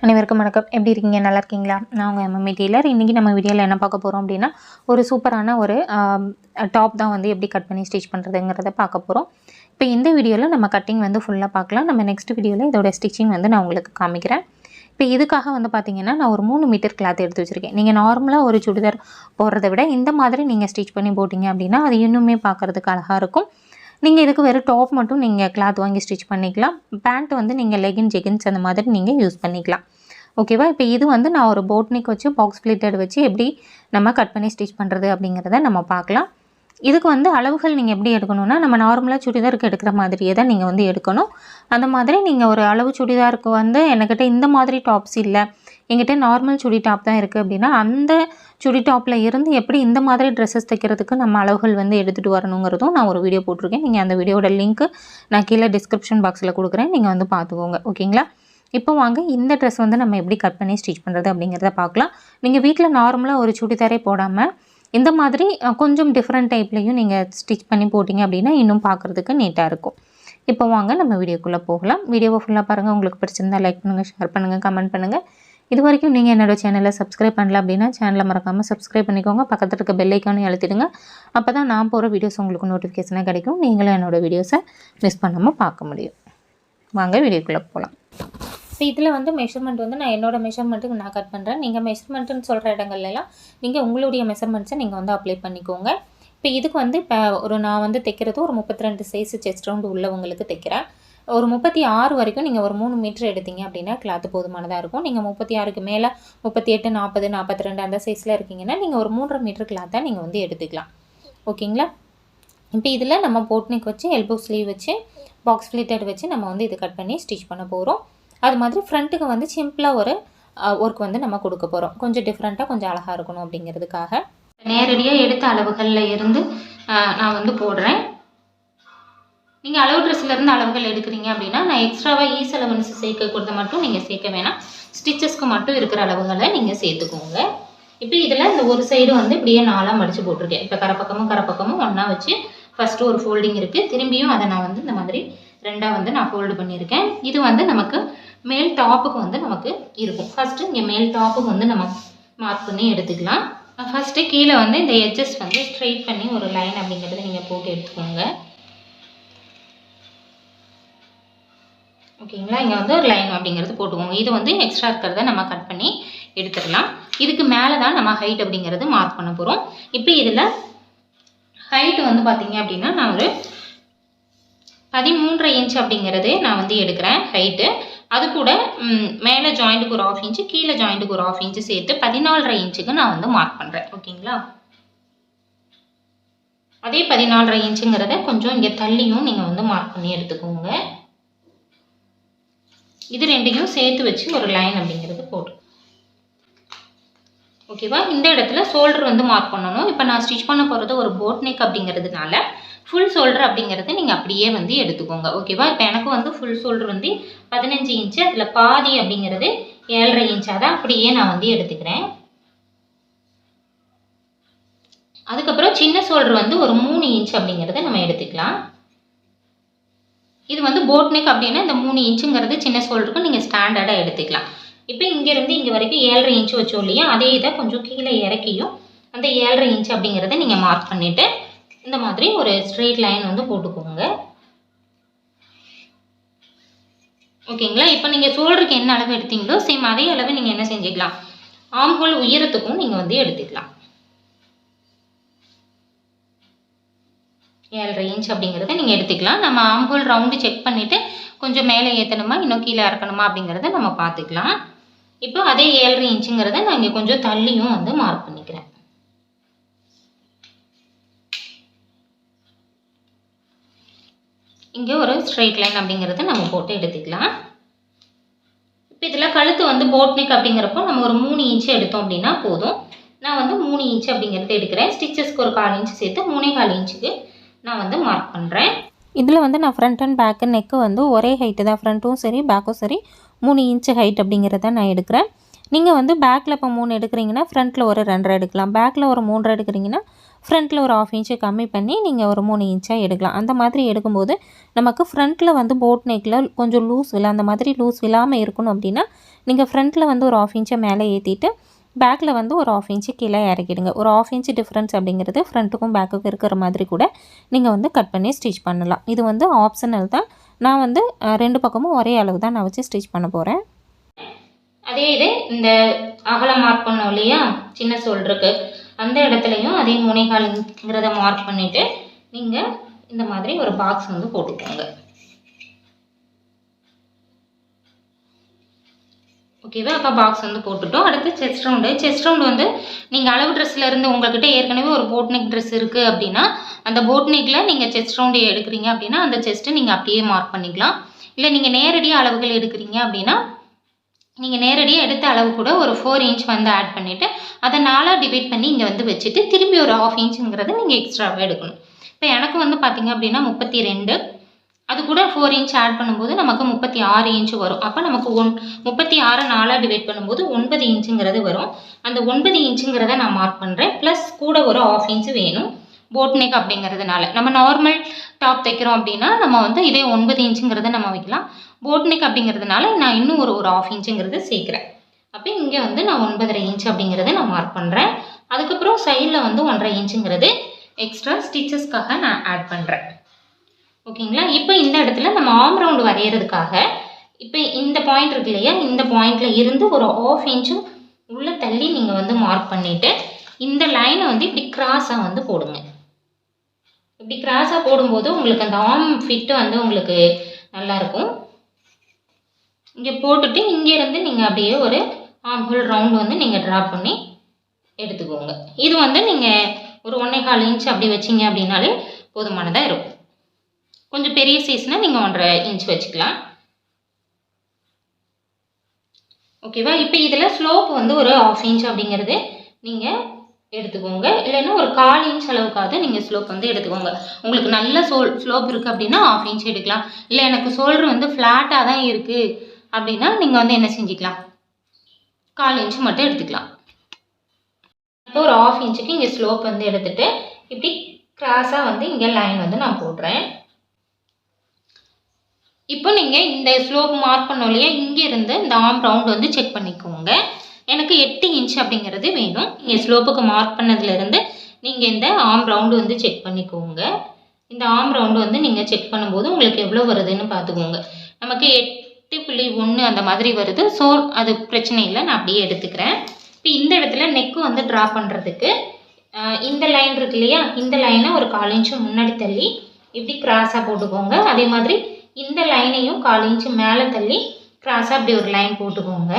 அனைவருக்கும் வணக்கம். எப்படி இருக்கீங்க? நல்லா இருக்கீங்களா? நான் உங்கள் எம்எம்ஏ டெய்லர். இன்றைக்கி நம்ம வீடியோவில் என்ன பார்க்க போகிறோம் அப்படின்னா, ஒரு சூப்பரான ஒரு டாப் தான் வந்து எப்படி கட் பண்ணி ஸ்டிச் பண்ணுறதுங்கிறத பார்க்க போகிறோம். இப்போ இந்த வீடியோவில் நம்ம கட்டிங் வந்து ஃபுல்லாக பார்க்கலாம். நம்ம நெக்ஸ்ட் வீடியோவில் இதோட ஸ்டிச்சிங் வந்து நான் உங்களுக்கு காமிக்கிறேன். இப்போ இதுக்காக வந்து பார்த்திங்கன்னா, நான் ஒரு 3 மீட்டர் கிளாத் எடுத்து வச்சுருக்கேன். நீங்கள் நார்மலாக ஒரு சுடிதார் போடுறத விட இந்த மாதிரி நீங்கள் ஸ்டிச் பண்ணி போட்டிங்க அப்படின்னா அது இன்னுமே பார்க்குறதுக்கு அழகாக இருக்கும். நீங்கள் இதுக்கு வெறும் டாப் மட்டும் நீங்கள் கிளாத் வாங்கி ஸ்டிச் பண்ணிக்கலாம். பேண்ட் வந்து நீங்கள் லெகின் ஜெகின்ஸ் அந்த மாதிரி நீங்கள் யூஸ் பண்ணிக்கலாம். ஓகேவா? இப்போ இது வந்து நான் ஒரு போட் நெக் வச்சு பாக்ஸ் ப்ளீட்டட் வச்சு எப்படி நம்ம கட் பண்ணி ஸ்டிச் பண்ணுறது அப்படிங்கிறத நம்ம பார்க்கலாம். இதுக்கு வந்து அளவுகள் நீங்கள் எப்படி எடுக்கணும்னா, நம்ம நார்மலாக சுடிதாருக்கு எடுக்கிற மாதிரியே தான் நீங்கள் வந்து எடுக்கணும். அந்த மாதிரி நீங்கள் ஒரு அளவு சுடிதாருக்கு வந்து என்கிட்ட இந்த மாதிரி டாப்ஸ் இல்லை, என்கிட்ட நார்மல் சுடி டாப் தான் இருக்குது அப்படின்னா, அந்த சுடி டாப்பில் இருந்து எப்படி இந்த மாதிரி ட்ரெஸ்ஸஸ் தைக்கிறதுக்கு நம்ம அளவுகள் வந்து எடுத்துகிட்டு வரணுங்கிறதும் நான் ஒரு வீடியோ போட்டிருக்கேன். நீங்கள் அந்த வீடியோட லிங்க்கு நான் கீழே டிஸ்கிரிப்ஷன் பாக்ஸில் கொடுக்குறேன், நீங்கள் வந்து பார்த்துக்கோங்க. ஓகேங்களா? இப்போ வாங்க இந்த ட்ரெஸ் வந்து நம்ம எப்படி கட் பண்ணி ஸ்டிச் பண்ணுறது அப்படிங்கிறத பார்க்கலாம். நீங்கள் வீட்டில் நார்மலாக ஒரு சுடிதாரே போடாமல் இந்த மாதிரி கொஞ்சம் டிஃப்ரெண்ட் டைப்லேயும் நீங்கள் ஸ்டிச் பண்ணி போட்டிங்க அப்படின்னா இன்னும் பார்க்குறதுக்கு நீட்டாக இருக்கும். இப்போ வாங்க நம்ம வீடியோக்குள்ளே போகலாம். வீடியோவை ஃபுல்லாக பாருங்கள். உங்களுக்கு பிடிச்சிருந்தா லைக் பண்ணுங்கள், ஷேர் பண்ணுங்கள், கமெண்ட் பண்ணுங்கள். இது வரைக்கும் நீங்கள் என்னோடய சேனலை சப்ஸ்கிரைப் பண்ணல அப்படின்னா சேனலை மறக்காமல் சப்ஸ்கிரைப் பண்ணிக்கோங்க. பக்கத்தில் இருக்க பெல் ஐக்கானை அழுத்திடுங்க. அப்போ தான் நான் போகிற வீடியோஸ் உங்களுக்கு நோட்டிஃபிகேஷனாக கிடைக்கும். நீங்களும் என்னோடய வீடியோஸை மிஸ் பண்ணாமல் பார்க்க முடியும். வாங்க வீடியோக்குள்ளே போகலாம். ஸோ இதில் வந்து மெஷர்மெண்ட் வந்து நான் என்னோடய மெஷர்மெண்ட்டுக்கு நான் கட் பண்ணுறேன். நீங்கள் மெஷர்மெண்ட்டுன்னு சொல்கிற இடங்கள்லாம் நீங்கள் உங்களுடைய மெஷர்மெண்ட்ஸை நீங்கள் வந்து அப்ளை பண்ணிக்கோங்க. இப்போ இதுக்கு வந்து இப்போ நான் வந்து தைக்கிறது ஒரு 32 சைஸ் செஸ்ட் ரவுண்டு உள்ளவங்களுக்கு தைக்கிறேன். ஒரு 36 வரைக்கும் நீங்கள் ஒரு 3 மீட்டர் எடுத்தீங்க அப்படின்னா கிளாத்து போதுமானதாக இருக்கும். நீங்கள் 36க்கு மேலே 38, 40, 42 அந்த சைஸில் இருக்கீங்கன்னா நீங்கள் ஒரு 3.5 மீட்டர் கிளாத்தாக நீங்கள் வந்து எடுத்துக்கலாம். ஓகேங்களா? இப்போ இதில் நம்ம போட் நெக் வச்சு எல்போ ஸ்லீவ் வச்சு பாக்ஸ் ப்ளீட்டட் வச்சு நம்ம வந்து இது கட் பண்ணி ஸ்டிச் பண்ண போகிறோம். அது மாதிரி ஃப்ரண்ட்டுக்கு வந்து சிம்பிளாக ஒரு ஒர்க் வந்து நம்ம கொடுக்க போகிறோம். கொஞ்சம் டிஃப்ரெண்ட்டாக கொஞ்சம் அழகாக இருக்கணும் அப்படிங்கிறதுக்காக நேரடியாக எடுத்த அளவுகளில் இருந்து நான் வந்து போடுறேன். நீங்கள் அளவு ட்ரெஸ்ஸிலேருந்து அளவுகள் எடுக்கிறீங்க அப்படின்னா நான் எக்ஸ்ட்ராவாக ஈஸ் அலவன்ஸ் சேர்க்கக்கூடாது மட்டும் நீங்கள் சேர்க்க வேணாம். ஸ்டிச்சஸ்க்கு மட்டும் இருக்கிற அளவுகளை நீங்கள் சேர்த்துக்கோங்க. இப்போ இதில் இந்த ஒரு சைடு வந்து இப்படியே 4ஆக மடித்து போட்டிருக்கேன். இப்போ கரப்பக்கமும் ஒன்றா வச்சு ஃபஸ்ட்டு ஒரு ஃபோல்டிங் இருக்குது. திரும்பியும் அதை நான் வந்து இந்த மாதிரி 2ஆக வந்து நான் ஃபோல்டு பண்ணியிருக்கேன். இது வந்து நமக்கு மேல் டாப்புக்கு வந்து நமக்கு இருக்கும். ஃபஸ்ட்டு இங்கே மேல் டாப்புக்கு வந்து நம்ம மார்க் பண்ணி எடுத்துக்கலாம். ஃபஸ்ட்டு கீழே வந்து இந்த எட்ஜஸ் வந்து ஸ்ட்ரைட் பண்ணி ஒரு லைன் அப்படிங்கிறத நீங்கள் போட்டு எடுத்துக்கோங்க. ஓகேங்களா? இங்கே வந்து ஒரு லைன் அப்படிங்கிறது போட்டுக்கோங்க. இது வந்து எக்ஸ்ட்ரா இருக்கிறத நம்ம கட் பண்ணி எடுத்துடலாம். இதுக்கு மேலே தான் நம்ம ஹைட் அப்படிங்கிறது மார்க் பண்ண போகிறோம். இப்போ இதில் ஹைட்டு வந்து பார்த்தீங்க அப்படின்னா நான் ஒரு 13.5 இன்ச் அப்படிங்கிறது நான் வந்து எடுக்கிறேன் ஹைட்டு. அது கூட மேலே ஜாயிண்ட்டுக்கு ஒரு 1/2 இன்ச்சு, கீழே ஜாயிண்ட்டுக்கு ஒரு 1/2 இன்ச்சு சேர்த்து 14.5 இன்ச்சுக்கு நான் வந்து மார்க் பண்ணுறேன். ஓகேங்களா? அதே 14.5 இன்ச்சுங்கிறத கொஞ்சம் இங்கே தள்ளியும் நீங்கள் வந்து மார்க் பண்ணி எடுத்துக்கோங்க. இது ரெண்டையும் சேர்த்து வச்சு ஒரு லைன் அப்படிங்கிறது போட்டு, ஓகேவா? இந்த இடத்துல ஷோல்டர் வந்து மார்க் பண்ணணும். இப்போ நான் ஸ்டிச் பண்ண போகிறது ஒரு போட் நெக் அப்படிங்கிறதுனால ஃபுல் ஷோல்டர் அப்படிங்கிறது நீங்கள் அப்படியே வந்து எடுத்துக்கோங்க. ஓகேவா? இப்போ எனக்கு வந்து ஃபுல் ஷோல்டர் வந்து 15 இன்ச்சு, அதில் பாதி அப்படிங்கிறது 7.5 இன்ச்சு. அதை அப்படியே நான் வந்து எடுத்துக்கிறேன். அதுக்கப்புறம் சின்ன ஷோல்டர் வந்து ஒரு 3 இன்ச் அப்படிங்கிறத நம்ம எடுத்துக்கலாம். இது வந்து போட் நெக் அப்படின்னா இந்த 3 இன்ச்சுங்கிறது சின்ன ஷோல்டருக்கு நீங்கள் ஸ்டாண்டர்டாக எடுத்துக்கலாம். இப்போ இங்கேருந்து இங்கே வரைக்கும் 7.5 இன்ச்சு வச்சோம் இல்லையா? அதே இதை கொஞ்சம் கீழே இறக்கியும் அந்த 7.5 இன்ச்சு அப்படிங்கிறத நீங்கள் மார்க் பண்ணிவிட்டு இந்த மாதிரி ஒரு ஸ்ட்ரெயிட் லைன் வந்து போட்டுக்கோங்க. ஓகேங்களா? இப்போ நீங்கள் ஷோல்டருக்கு என்ன அளவு எடுத்தீங்களோ சேம் அதே அளவு நீங்கள் என்ன செஞ்சுக்கலாம், ஆம்ஹோல் உயரத்துக்கும் நீங்கள் வந்து எடுத்துக்கலாம். 7.5 இன்ச் அப்படிங்கிறத நீங்கள் எடுத்துக்கலாம். நம்ம ஆம்ஹோல் ரவுண்டு செக் பண்ணிவிட்டு கொஞ்சம் மேலே ஏற்றணுமா இன்னும் கீழே இறக்கணுமா அப்படிங்கிறத நம்ம பார்த்துக்கலாம். இப்போ அதே 7.5 இன்ச்சுங்கிறத நான் இங்கே கொஞ்சம் தள்ளியும் வந்து மார்க் பண்ணிக்கிறேன். இங்கே ஒரு ஸ்ட்ரெயிட் லைன் அப்படிங்கிறத நம்ம போட்டு எடுத்துக்கலாம். இப்போ இதில் கழுத்து வந்து போட் நெக் அப்படிங்கிறப்போ நம்ம ஒரு 3 இன்ச்சு எடுத்தோம் அப்படின்னா போதும். நான் வந்து 3 இன்ச்சு அப்படிங்கிறது எடுக்கிறேன். ஸ்டிச்சஸ்க்கு ஒரு 1/4 இன்ச்சு சேர்த்து 3.25 இன்ச்சுக்கு நான் வந்து மார்க் பண்ணுறேன். இதில் வந்து நான் ஃப்ரண்ட் அண்ட் பேக்கு நெக்கு வந்து ஒரே ஹைட்டு தான். ஃப்ரண்ட்டும் சரி பேக்கும் சரி 3 இன்ச்சு ஹைட் அப்படிங்கிறத நான் எடுக்கிறேன். நீங்கள் வந்து பேக்கில் இப்போ 3 எடுக்கிறீங்கன்னா ஃப்ரண்ட்டில் ஒரு 2.5 எடுக்கலாம். பேக்கில் ஒரு 3 எடுக்கிறீங்கன்னா ஃப்ரண்ட்டில் ஒரு 1/2 இன்ச்சு கம்மி பண்ணி நீங்கள் ஒரு 3 இன்ச்சாக எடுக்கலாம். அந்த மாதிரி எடுக்கும்போது நமக்கு ஃப்ரண்ட்டில் வந்து போட் நெக்கில் கொஞ்சம் லூஸ் விழ அந்த மாதிரி லூஸ் விழாமல் இருக்கணும் அப்படின்னா நீங்கள் ஃப்ரண்ட்டில் வந்து ஒரு 1/2 இன்ச்சை மேலே ஏற்றிட்டு பேக்கில் வந்து ஒரு 1/2 இன்ச்சு கீழே இறக்கிடுங்க. ஒரு 1/2 இன்ச்சு டிஃப்ரென்ஸ் அப்படிங்கிறது ஃப்ரண்ட்டுக்கும் பேக்குக்கும் இருக்கிற மாதிரி கூட நீங்கள் வந்து கட் பண்ணி ஸ்டிச் பண்ணலாம். இது வந்து ஆப்ஷனல் தான். நான் வந்து 2 பக்கமும் ஒரே அளவு தான் நான் வச்சு ஸ்டிச் பண்ண போகிறேன். அதே இது இந்த அகலம் மார்க் பண்ணோம் இல்லையா, சின்ன ஷோல்டருக்கு அந்த இடத்துலையும் அதே 3/4 இன்ச்சுங்கிறத மார்க் பண்ணிவிட்டு நீங்கள் இந்த மாதிரி ஒரு பாக்ஸ் வந்து போட்டுக்கோங்க. ஓகேவா? அப்போ பாக்ஸ் வந்து போட்டுட்டோம். அடுத்து செஸ்ட் ரவுண்டு வந்து நீங்கள் அளவு ட்ரெஸ்ஸில் இருந்து உங்கள்கிட்ட ஏற்கனவே ஒரு போட் நெக் ட்ரெஸ் இருக்குது அப்படின்னா அந்த போட் நெக்கில் நீங்கள் செஸ்ட் ரவுண்டு எடுக்கிறீங்க அப்படின்னா அந்த செஸ்ட்டு நீங்கள் அப்படியே மார்க் பண்ணிக்கலாம். இல்லை நீங்கள் நேரடியாக அளவுகள் எடுக்கிறீங்க அப்படின்னா நீங்கள் நேரடியாக எடுத்த அளவு கூட ஒரு 4 இன்ச் வந்து ஆட் பண்ணிவிட்டு அதை 4ஆக டிவைட் பண்ணி இங்கே வந்து வச்சுட்டு திரும்பி ஒரு 1/2 இன்ச்சுங்கிறத நீங்கள் எக்ஸ்ட்ராவாக எடுக்கணும். இப்போ எனக்கு வந்து பார்த்திங்க அப்படின்னா 32, அது கூட 4 இன்ச் ஆட் பண்ணும்போது நமக்கு 36 இன்ச்சு வரும். அப்போ நமக்கு 36 4ஆக டிவைட் பண்ணும்போது 9 இன்ச்சுங்கிறது வரும். அந்த 9 இன்ச்சுங்கிறத நான் மார்க் பண்ணுறேன். ப்ளஸ் கூட ஒரு 1/2 இன்ச்சு வேணும் போட் நெக் அப்படிங்கிறதுனால. நம்ம நார்மல் டாப் தைக்கிறோம் அப்படின்னா நம்ம வந்து இதே 9 இன்ச்சுங்கிறத நம்ம வைக்கலாம். போட் நெக் அப்படிங்கிறதுனால நான் இன்னும் ஒரு 1/2 இன்ச்சுங்கிறது சேர்க்குறேன். அப்போ இங்கே வந்து நான் 9.5 இன்ச் அப்படிங்கிறத நான் மார்க் பண்ணுறேன். அதுக்கப்புறம் சைடில் வந்து 1.5 இன்ச்சுங்கிறது எக்ஸ்ட்ரா ஸ்டிச்சஸ்க்காக நான் ஆட் பண்ணுறேன். ஓகேங்களா? இப்போ இந்த இடத்துல நம்ம ஆர்ம் ரவுண்டு வரைகிறதுக்காக இப்போ இந்த பாயிண்ட் இருக்கு இல்லையா, இந்த பாயிண்டில் இருந்து ஒரு 1/2 இன்ச்சும் உள்ளே தள்ளி நீங்கள் வந்து மார்க் பண்ணிவிட்டு இந்த லைனை வந்து இப்படி கிராஸாக வந்து போடுங்க. இப்படி கிராஸாக போடும்போது உங்களுக்கு அந்த ஆர்ம் ஃபிட்டு வந்து உங்களுக்கு நல்லாயிருக்கும். இங்கே போட்டுட்டு இங்கேருந்து நீங்கள் அப்படியே ஒரு ஆர்ம் ஹோல் ரவுண்டு வந்து நீங்கள் ட்ரா பண்ணி எடுத்துக்கோங்க. இது வந்து நீங்கள் ஒரு 1.25 இன்ச் அப்படி வச்சிங்க அப்படின்னாலே போதுமானதாக இருக்கும். கொஞ்சம் பெரிய சைஸ்னால் நீங்கள் 1.5 இன்ச் வச்சுக்கலாம். ஓகேவா? இப்போ இதில் ஸ்லோப் வந்து ஒரு 1/2 இன்ச் அப்படிங்கிறது நீங்கள் எடுத்துக்கோங்க. இல்லைன்னா ஒரு 1/4 இன்ச் அளவுக்காவது நீங்கள் ஸ்லோப் வந்து எடுத்துக்கோங்க. உங்களுக்கு நல்ல ஸ்லோப் இருக்குது அப்படின்னா 1/2 இன்ச் எடுக்கலாம். இல்லை எனக்கு ஷோல்டர் வந்து ஃப்ளாட்டாக தான் இருக்குது அப்படின்னா நீங்கள் வந்து என்ன செஞ்சுக்கலாம், 1/4 இன்ச் மட்டும் எடுத்துக்கலாம். இப்போ ஒரு 1/2 இன்ச்சுக்கு இங்கே ஸ்லோப் வந்து எடுத்துகிட்டு இப்படி கிராஸாக வந்து இங்கே லைன் வந்து நான் போடுறேன். இப்போ நீங்கள் இந்த ஸ்லோப் மார்க் பண்ணோம் இல்லையா, இங்கேருந்து இந்த ஆர்ம் ரவுண்ட் வந்து செக் பண்ணிக்கோங்க. எனக்கு 8 இன்ச் அப்படிங்கிறது வேணும். நீங்கள் ஸ்லோப்புக்கு மார்க் பண்ணதுலேருந்து நீங்கள் இந்த ஆர்ம் ரவுண்டு வந்து செக் பண்ணிக்கோங்க. இந்த ஆர்ம் ரவுண்டு வந்து நீங்கள் செக் பண்ணும்போது உங்களுக்கு எவ்வளோ வருதுன்னு பார்த்துக்கோங்க. நமக்கு 8.1 அந்த மாதிரி வருது. ஸோ அது பிரச்சனை இல்லை, நான் அப்படியே எடுத்துக்கிறேன். இப்போ இந்த இடத்துல நெக்கு வந்து ட்ரா பண்ணுறதுக்கு இந்த லைன் இருக்கு இல்லையா, இந்த லைனை ஒரு 1/4 இன்ச்சு முன்னாடி தள்ளி இப்படி கிராஸாக போட்டுக்கோங்க. அதே மாதிரி இந்த லைனையும் 1/4 இன்ச்சு மேலே தள்ளி கிராஸாக அப்படி ஒரு லைன் போட்டுக்கோங்க.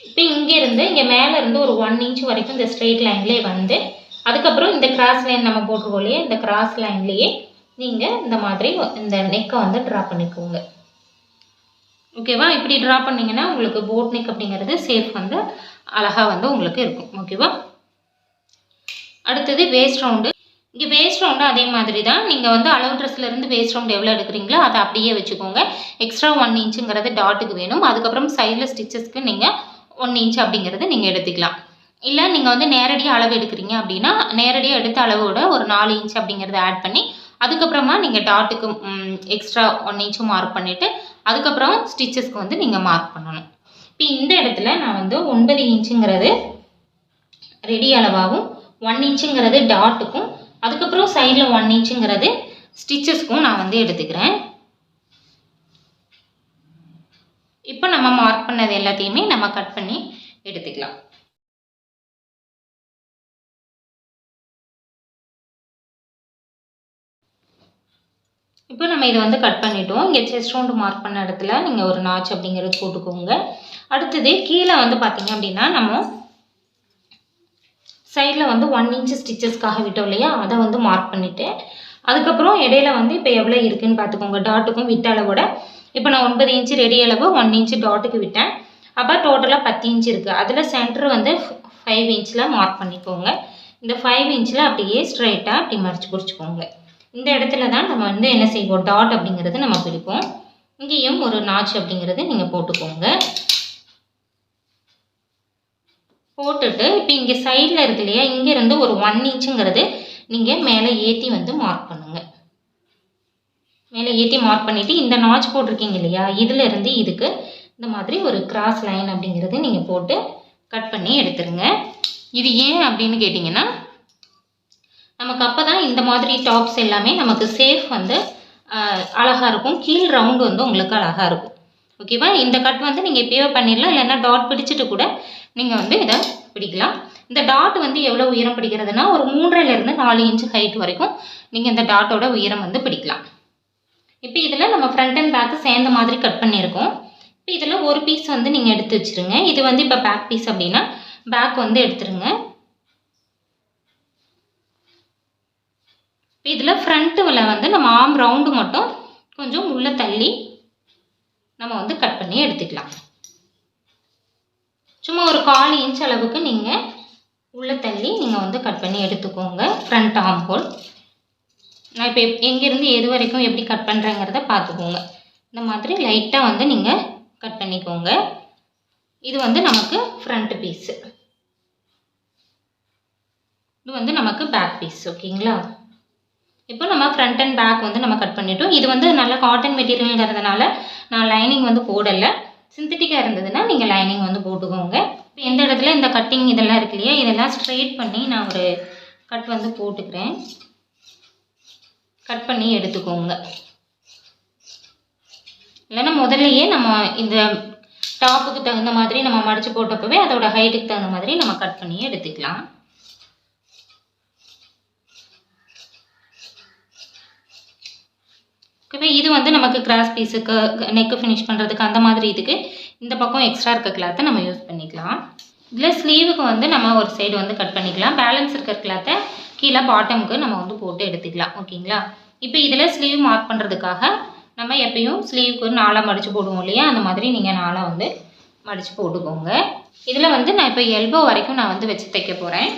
இப்போ இங்கேருந்து இங்கே மேலேருந்து ஒரு 1 இன்ச் வரைக்கும் இந்த ஸ்ட்ரெயிட் லைன்லேயே வந்து அதுக்கப்புறம் இந்த கிராஸ் லைன் நம்ம போட்டுருவோம் இல்லையா, இந்த கிராஸ் லைன்லேயே நீங்கள் இந்த மாதிரி இந்த நெக்கை வந்து ட்ரா பண்ணிக்கோங்க. ஓகேவா? இப்படி ட்ரா பண்ணிங்கன்னா உங்களுக்கு போட் நெக் அப்படிங்கிறது சேஃப் வந்து அழகாக வந்து உங்களுக்கு இருக்கும். ஓகேவா? அடுத்தது வேஸ்ட் ரவுண்டு. இங்கே வேஸ்ட் ரவுண்டு அதே மாதிரி தான். நீங்கள் வந்து அளவு ட்ரெஸ்லேருந்து வேஸ்ட் ரவுண்டு எவ்வளோ எடுக்கிறீங்களோ அதை அப்படியே வச்சுக்கோங்க. எக்ஸ்ட்ரா 1 இன்ச்சுங்கிறது டாட்டுக்கு வேணும். அதுக்கப்புறம் சைடில் ஸ்டிச்சஸ்க்கு நீங்கள் 1 இன்ச் அப்படிங்கிறது நீங்கள் எடுத்துக்கலாம். இல்லை நீங்கள் வந்து நேரடியாக அளவு எடுக்கிறீங்க அப்படின்னா நேரடியாக எடுத்த அளவோட ஒரு 4 இன்ச் அப்படிங்கிறத ஆட் பண்ணி அதுக்கப்புறமா நீங்கள் டாட்டுக்கு எக்ஸ்ட்ரா 1 இன்ச்சும் மார்க் பண்ணிவிட்டு அதுக்கப்புறம் ஸ்டிச்சஸ்க்கு வந்து நீங்கள் மார்க் பண்ணணும். இப்போ இந்த இடத்துல நான் வந்து 9 இன்ச்சுங்கிறது ரெடி அளவாகவும் 1 இன்ச்சுங்கிறது டாட்டுக்கும் அதுக்கப்புறம் சைடில் 1 இன்ச்சுங்கிறது ஸ்டிச்சஸ்க்கும் நான் வந்து எடுத்துக்கிறேன். இப்போ நம்ம மார்க் பண்ணது எல்லாத்தையுமே நம்ம கட் பண்ணி எடுத்துக்கலாம். இப்போ நம்ம இதை வந்து கட் பண்ணிட்டோம். இங்கே செஸ்ட் ரவுண்டு மார்க் பண்ண இடத்துல நீங்கள் ஒரு நாச் அப்படிங்கிறது போட்டுக்கோங்க. அடுத்தது கீழே வந்து பார்த்தீங்க அப்படின்னா நம்ம சைடில் வந்து 1 இன்ச் ஸ்டிச்சஸ்க்காக விட்டோம் இல்லையா, அதை வந்து மார்க் பண்ணிவிட்டு அதுக்கப்புறம் இடையில வந்து இப்போ எவ்வளோ இருக்குதுன்னு பார்த்துக்கோங்க. டாட்டுக்கும் விட்ட அளவோட இப்போ நான் 9 இன்ச்சு ரெடி அளவு 1 இன்ச்சு டாட்டுக்கு விட்டேன். அப்போ டோட்டலாக 10 இன்ச் இருக்குது. அதில் சென்டர் வந்து 5 இன்ச்சில் மார்க் பண்ணிக்கோங்க. இந்த 5 இன்ச்சில் அப்படியே ஸ்ட்ரைட்டாக அப்படி மடிச்சு பிடிச்சிக்கோங்க. இந்த இடத்துல தான் நம்ம வந்து என்ன செய்வோம், டாட் அப்படிங்கிறது நம்ம பிடிப்போம். இங்கேயும் ஒரு நாச் அப்படிங்கிறது நீங்கள் போட்டுக்கோங்க. போட்டுட்டு இப்போ இங்கே சைடில் இருக்கு இல்லையா, இங்கேருந்து ஒரு 1 இன்ச்சுங்கிறது நீங்கள் மேலே ஏற்றி வந்து மார்க் பண்ணுங்கள். மேலே ஏற்றி மார்க் பண்ணிவிட்டு இந்த நாட்ச் போட்டிருக்கீங்க இல்லையா, இதிலேருந்து இதுக்கு இந்த மாதிரி ஒரு கிராஸ் லைன் அப்படிங்கிறது நீங்கள் போட்டு கட் பண்ணி எடுத்துருங்க. இது ஏன் அப்படின்னு கேட்டிங்கன்னா, நமக்கு அப்போ தான் இந்த மாதிரி டாப்ஸ் எல்லாமே நமக்கு சேஃப் வந்து அழகாக இருக்கும். கீழ் ரவுண்டு வந்து உங்களுக்கு அழகாக இருக்கும். ஓகேவா? இந்த கட் வந்து நீங்கள் இப்போயே பண்ணிடலாம், இல்லைன்னா டாட் பிடிச்சிட்டு கூட நீங்கள் வந்து இதை பிடிக்கலாம். இந்த டாட் வந்து எவ்வளோ உயரம் பிடிக்கிறதுனா ஒரு 3.5 to 4 இன்ச்சு ஹைட் வரைக்கும் நீங்கள் இந்த டாட்டோட உயரம் வந்து பிடிக்கலாம். இப்போ இதில் நம்ம ஃப்ரண்ட் அண்ட் பேக்கு சேர்ந்த மாதிரி கட் பண்ணியிருக்கோம். இப்போ இதில் ஒரு பீஸ் வந்து நீங்கள் எடுத்து வச்சுருங்க. இது வந்து இப்போ பேக் பீஸ் அப்படின்னா பேக் வந்து எடுத்துருங்க. இப்போ இதில் ஃப்ரண்ட்டில் வந்து நம்ம ஆர்ம் ரவுண்டு மட்டும் கொஞ்சம் உள்ளே தள்ளி நம்ம வந்து கட் பண்ணி எடுத்துக்கலாம். சும்மா ஒரு 1/4 இன்ச் அளவுக்கு நீங்கள் உள்ளே தள்ளி நீங்கள் வந்து கட் பண்ணி எடுத்துக்கோங்க ஃப்ரண்ட் ஆர்ம் ஹோல். நான் இப்போ எங்கேருந்து எது வரைக்கும் எப்படி கட் பண்ணுறேங்கிறத பார்த்துக்கோங்க. இந்த மாதிரி லைட்டாக வந்து நீங்கள் கட் பண்ணிக்கோங்க. இது வந்து நமக்கு ஃப்ரண்ட் பீஸு, இது வந்து நமக்கு பேக் பீஸ். ஓகேங்களா? இப்போ நம்ம ஃப்ரண்ட் அண்ட் பேக் வந்து நம்ம கட் பண்ணிட்டோம். இது வந்து நல்ல காட்டன் மெட்டீரியலுங்கிறதுனால நான் லைனிங் வந்து போடலை. சிந்தட்டிக்காக இருந்ததுன்னா நீங்கள் லைனிங் வந்து போட்டுக்கோங்க. இப்போ எந்த இடத்துல இந்த கட்டிங் இதெல்லாம் இருக்கு இல்லையா, இதெல்லாம் ஸ்ட்ரெயிட் பண்ணி நான் ஒரு கட் வந்து போட்டுக்கிறேன். கட் பண்ணி எடுத்துக்கோங்க. இல்லைன்னா முதல்லையே நம்ம இந்த டாப்புக்கு தகுந்த மாதிரி நம்ம மடித்து போட்டப்பவே அதோட ஹைட்டுக்கு தகுந்த மாதிரி நம்ம கட் பண்ணி எடுத்துக்கலாம். ஓகேவா? இது வந்து நமக்கு கிராஸ் பீஸுக்கு நெக்கு ஃபினிஷ் பண்ணுறதுக்கு அந்த மாதிரி இதுக்கு இந்த பக்கம் எக்ஸ்ட்ரா இருக்க கிளாத்தை நம்ம யூஸ் பண்ணிக்கலாம். இதில் ஸ்லீவுக்கு வந்து நம்ம ஒரு சைடு வந்து கட் பண்ணிக்கலாம். பேலன்ஸ் இருக்கிற கிளாத்தை கீழே பாட்டமுக்கு நம்ம வந்து போட்டு எடுத்துக்கலாம். ஓகேங்களா? இப்போ இதில் ஸ்லீவ் மார்க் பண்ணுறதுக்காக நம்ம எப்பயும் ஸ்லீவுக்கு ஒரு 4 மடித்து போடுவோம் இல்லையா, அந்த மாதிரி நீங்கள் 4 வந்து மடித்து போட்டுக்கோங்க. இதில் வந்து நான் இப்போ எல்போ வரைக்கும் நான் வந்து வச்சு தைக்க போகிறேன்.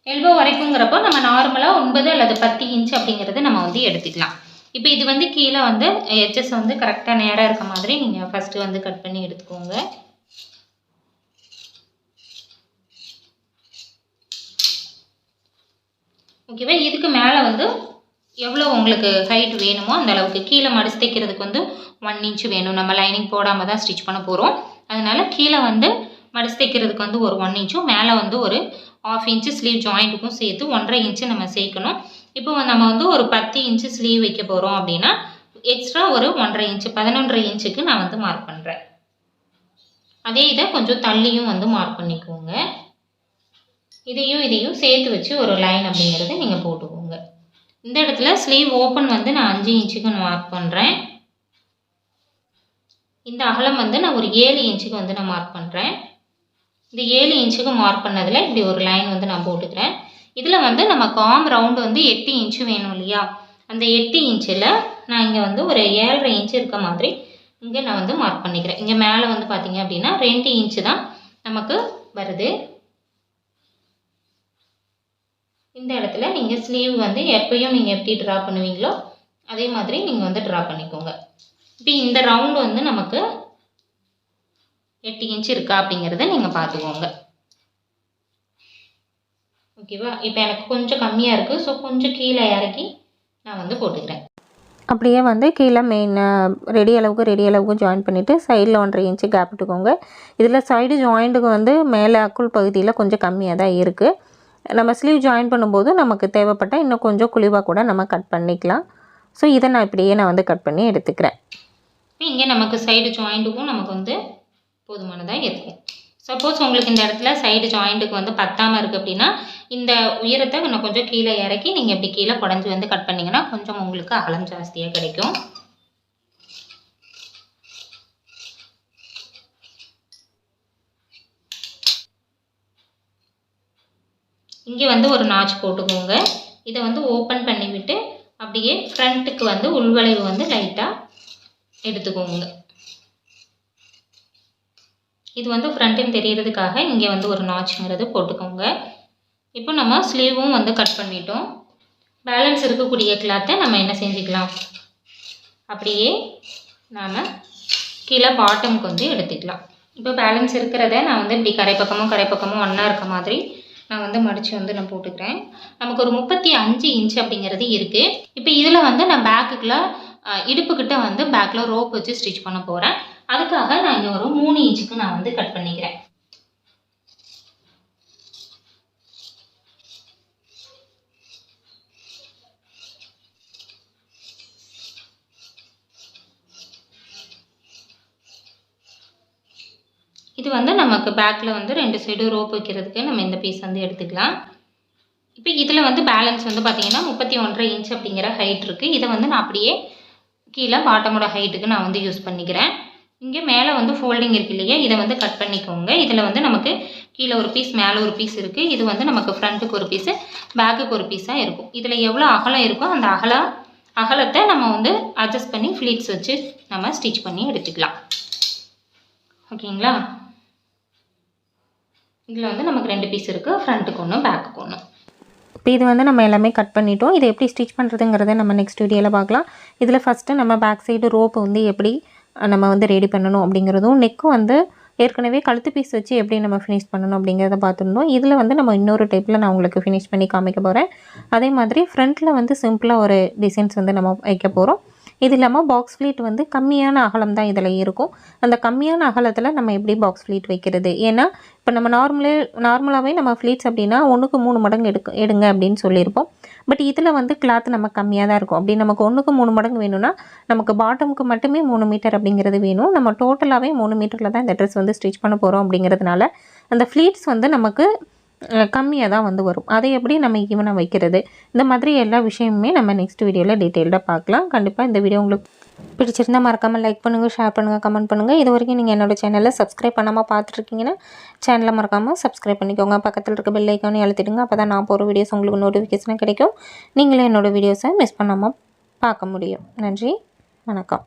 எல்போ வரைக்குங்கிறப்போ நம்ம நார்மலாக 9 அல்லது 10 இன்ச் அப்படிங்கிறது நம்ம வந்து எடுத்துக்கலாம். இப்போ இது வந்து கீழே வந்து எட்ஜஸ் வந்து கரெக்டாக நேராக இருக்க மாதிரி நீங்கள் ஃபஸ்ட்டு வந்து கட் பண்ணி எடுத்துக்கோங்க. ஓகேவா? இதுக்கு மேலே வந்து எவ்வளோ உங்களுக்கு ஹைட் வேணுமோ அந்த அளவுக்கு கீழே மடிச்சு தைக்கிறதுக்கு வந்து 1 இன்ச் வேணும். நம்ம லைனிங் போடாமல் தான் ஸ்டிச் பண்ண போகிறோம். அதனால் கீழே வந்து மடிச்சு தைக்கிறதுக்கு வந்து ஒரு 1 இன்ச்சும் மேலே வந்து ஒரு 1/2 இன்ச்சு ஸ்லீவ் ஜாயிண்ட்டுக்கும் சேர்த்து 1.5 இன்ச்சு நம்ம சேர்க்கணும். இப்போ நம்ம வந்து ஒரு 10 இன்ச்சு ஸ்லீவ் வைக்க போகிறோம் அப்படின்னா எக்ஸ்ட்ரா ஒரு 1.5 இன்ச்சு 11.5 இன்ச்சுக்கு நான் வந்து மார்க் பண்ணுறேன். அதே இதை கொஞ்சம் தள்ளியும் வந்து மார்க் பண்ணிக்கோங்க. இதையும் சேர்த்து வச்சு ஒரு லைன் அப்படிங்கிறத நீங்கள் போட்டுக்கோங்க. இந்த இடத்துல ஸ்லீவ் ஓப்பன் வந்து நான் 5 இன்ச்சுக்கு மார்க் பண்ணுறேன். இந்த அகலம் வந்து நான் ஒரு 7 இன்ச்சுக்கு வந்து நான் மார்க் பண்ணுறேன். இந்த 7 இன்ச்சுக்கு மார்க் பண்ணதில் இப்படி ஒரு லைன் வந்து நான் போட்டுக்கிறேன். இதில் வந்து நமக்கு ஆர்ம் ரவுண்டு வந்து 8 இன்ச்சு வேணும் இல்லையா, அந்த 8 இன்ச்சில் நான் இங்கே வந்து ஒரு 7.5 இன்ச்சு இருக்க மாதிரி இங்கே நான் வந்து மார்க் பண்ணிக்கிறேன். இங்கே மேலே வந்து பார்த்தீங்க அப்படின்னா 2 இன்ச்சு தான் நமக்கு வருது. இந்த இடத்துல நீங்கள் ஸ்லீவ் வந்து எப்பயும் நீங்கள் எப்படி ட்ரா பண்ணுவீங்களோ அதே மாதிரி நீங்கள் வந்து ட்ரா பண்ணிக்கோங்க. இப்போ இந்த ரவுண்டு வந்து நமக்கு 8 இன்ச்சு இருக்கா அப்படிங்கிறத நீங்கள் பார்த்துக்கோங்க. ஓகேவா? இப்போ எனக்கு கொஞ்சம் கம்மியாக இருக்குது, ஸோ கொஞ்சம் கீழே இறக்கி நான் வந்து போட்டுக்கிறேன். அப்படியே வந்து கீழே மெயின் ரெடி அளவுக்கு ஜாயின் பண்ணிவிட்டு சைடில் 1.5 இன்ச்சு கேப் விட்டுக்கோங்க. இதில் சைடு ஜாயிண்ட்டுக்கு வந்து மேலே அக்குள் பகுதியில் கொஞ்சம் கம்மியாக தான் இருக்குது. நம்ம ஸ்லீவ் ஜாயின் பண்ணும்போது நமக்கு தேவைப்பட்டால் இன்னும் கொஞ்சம் குழிவாக கூட நம்ம கட் பண்ணிக்கலாம். ஸோ இதை நான் இப்படியே நான் வந்து கட் பண்ணி எடுத்துக்கிறேன். இங்கே நமக்கு சைடு ஜாயிண்ட்டுக்கும் நமக்கு வந்து போதுமானதாக இருக்கும். சப்போஸ் உங்களுக்கு இந்த இடத்துல சைடு ஜாயிண்ட்டுக்கு வந்து பத்தாமல் இருக்குது அப்படின்னா இந்த உயரத்தை இன்னும் கொஞ்சம் கீழே இறக்கி நீங்கள் இப்படி கீழே குடஞ்சி வந்து கட் பண்ணிங்கன்னா கொஞ்சம் உங்களுக்கு அகலம் ஜாஸ்தியாக கிடைக்கும். இங்கே வந்து ஒரு நாச் போட்டுக்கோங்க. இதை வந்து ஓப்பன் பண்ணிவிட்டு அப்படியே ஃப்ரண்ட்டுக்கு வந்து உள்வளைவு வந்து லைட்டாக எடுத்துக்கோங்க. இது வந்து ஃப்ரண்ட்டுன்னு தெரியறதுக்காக இங்கே வந்து ஒரு நாச்சுங்கிறது போட்டுக்கோங்க. இப்போ நம்ம ஸ்லீவும் வந்து கட் பண்ணிட்டோம். பேலன்ஸ் இருக்கக்கூடிய கிளாத்தை நம்ம என்ன செஞ்சுக்கலாம், அப்படியே நாம் கீழே பாட்டமுக்கு வந்து எடுத்துக்கலாம். இப்போ பேலன்ஸ் இருக்கிறத நான் வந்து இப்படி கரை பக்கமும் ஒன்றா இருக்க மாதிரி நான் வந்து மடித்து வந்து நான் போட்டுக்கிறேன். நமக்கு ஒரு 35 இன்ச் அப்படிங்கிறது இருக்குது. இப்போ இதில் வந்து நான் பேக்குக்குள்ளே இடுப்புக்கிட்ட வந்து பேக்கில் ரோப் வச்சு ஸ்டிச் பண்ண போகிறேன். அதுக்காக நான் இங்கே ஒரு 3 இன்ச்சுக்கு நான் வந்து கட் பண்ணிக்கிறேன். இது வந்து நமக்கு பேக்கில் வந்து 2 சைடு ரோப் வைக்கிறதுக்கு நம்ம இந்த பீஸ் வந்து எடுத்துக்கலாம். இப்போ இதில் வந்து பேலன்ஸ் வந்து பார்த்திங்கன்னா 31.5 இன்ச் அப்படிங்கிற ஹைட் இருக்குது. இதை வந்து நான் அப்படியே கீழே பாட்டமோட ஹைட்டுக்கு நான் வந்து யூஸ் பண்ணிக்கிறேன். இங்கே மேலே வந்து ஃபோல்டிங் இருக்கு இல்லையா, இதை வந்து கட் பண்ணிக்கோங்க. இதில் வந்து நமக்கு கீழே ஒரு பீஸ் மேலே ஒரு பீஸ் இருக்குது. இது வந்து நமக்கு ஃப்ரண்ட்டுக்கு ஒரு பீஸு பேக்குக்கு ஒரு பீஸாக இருக்கும். இதில் எவ்வளோ அகலம் இருக்கோ அந்த அகலத்தை நம்ம வந்து அட்ஜஸ்ட் பண்ணி ஃப்ளீட்ஸ் வச்சு நம்ம ஸ்டிச் பண்ணி எடுத்துக்கலாம். ஓகேங்களா? இதில் வந்து நமக்கு 2 பீஸ் இருக்குது, ஃப்ரண்ட்டுக்கு ஒன்று பேக்குக்கு ஒன்று. இப்போ இது வந்து நம்ம எல்லாமே கட் பண்ணிட்டோம். இதை எப்படி ஸ்டிச் பண்ணுறதுங்கிறத நம்ம நெக்ஸ்ட் வீடியோவில் பார்க்கலாம். இதில் ஃபஸ்ட்டு நம்ம பேக் சைடு ரோப்பு வந்து எப்படி நம்ம வந்து ரெடி பண்ணணும் அப்படிங்கிறதும், நெக்கும் வந்து ஏற்கனவே கழுத்து பீஸ் வச்சு எப்படி நம்ம ஃபினிஷ் பண்ணணும் அப்படிங்கிறத பார்த்துருந்தோம். இதில் வந்து நம்ம இன்னொரு டைப்பில் நான் உங்களுக்கு ஃபினிஷ் பண்ணி காமிக்க போகிறேன். அதே மாதிரி ஃப்ரண்ட்டில் வந்து சிம்பிளாக ஒரு டிசைன்ஸ் வந்து நம்ம வைக்க போகிறோம். இது இல்லாமல் பாக்ஸ் ஃப்ளீட் வந்து கம்மியான அகலம் தான் இதில் இருக்கும். அந்த கம்மியான அகலத்தில் நம்ம எப்படி பாக்ஸ் ஃப்ளீட் வைக்கிறது? ஏன்னா இப்போ நம்ம நார்மலாகவே நம்ம ஃப்ளீட்ஸ் அப்படின்னா 1க்கு 3 மடங்கு எடுங்க அப்படின்னு சொல்லியிருப்போம். பட் இதில் வந்து கிளாத் நம்ம கம்மியாக தான் இருக்கும். அப்படி நமக்கு 1க்கு 3 மடங்கு வேணும்னா நமக்கு பாட்டமுக்கு மட்டுமே 3 மீட்டர் அப்படிங்கிறது வேணும். நம்ம டோட்டலாகவே 3 மீட்டரில் தான் இந்த ட்ரெஸ் வந்து ஸ்டிச் பண்ண போகிறோம். அப்படிங்கிறதுனால அந்த ஃப்ளீட்ஸ் வந்து நமக்கு கம்மியாக தான் வந்து வரும். அதை எப்படி நம்ம ஈவனாக வைக்கிறது, இந்த மாதிரி எல்லா விஷயமுமே நம்ம நெக்ஸ்ட் வீடியோவில் டீட்டெயில்டாக பார்க்கலாம். கண்டிப்பாக இந்த வீடியோ உங்களுக்கு பிடிச்சிருந்தால் மறக்காமல் லைக் பண்ணுங்கள், ஷேர் பண்ணுங்கள், கமெண்ட் பண்ணுங்கள். இது வரைக்கும் நீங்கள் என்னோடய சேனலில் சப்ஸ்கிரைப் பண்ணாமல் பார்த்துருக்கீங்கன்னா சேனலை மறக்காமல் சப்ஸ்கிரைப் பண்ணிக்கோங்க. பக்கத்தில் இருக்க பெல் ஐக்கானே அழுத்திடுங்க. அப்போ தான் நான் போகிற வீடியோஸ் உங்களுக்கு நோட்டிஃபிகேஷனாக கிடைக்கும். நீங்களும் என்னோடய வீடியோஸை மிஸ் பண்ணாமல் பார்க்க முடியும். நன்றி, வணக்கம்.